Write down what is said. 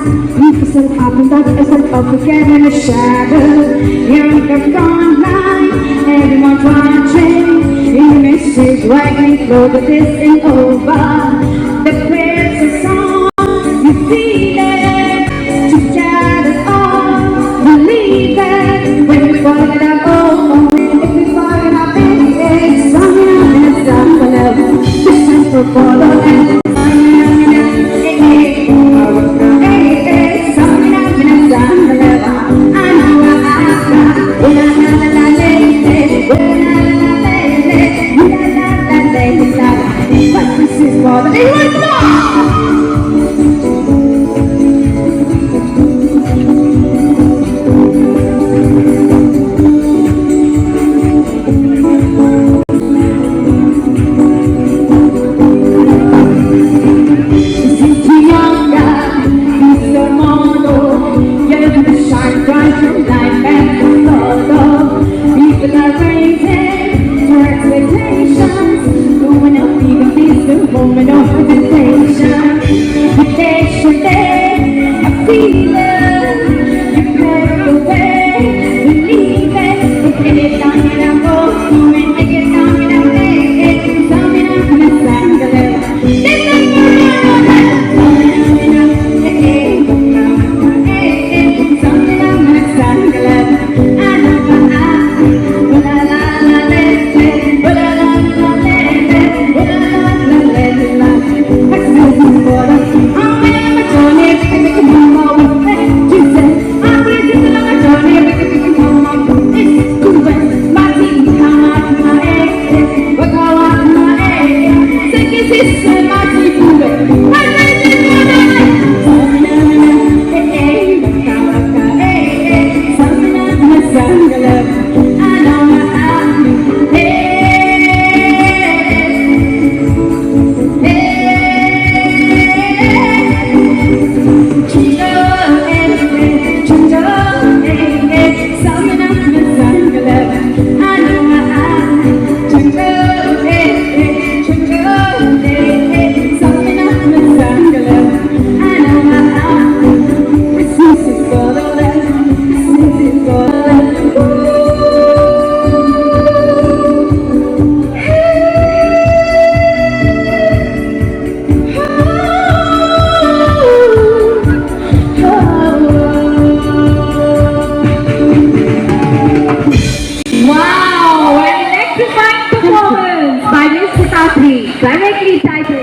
Keep yourself up and dug yourself up again in the shadow. You're the front line, everyone's watching. In the message, wagging slow, but this ain't over. The prayers are song, you feel it. To get it all, believe it. When we're falling out, oh, if we're falling out, baby, it's something and something else. This is for follow and moment of hesitation. I feel it. You pave the way, believe it. Get it down and I go through it. Take it down and I make it. Something I'm gonna stand a little. This is something I'm gonna stand a little. I know la la la la la la la directly titled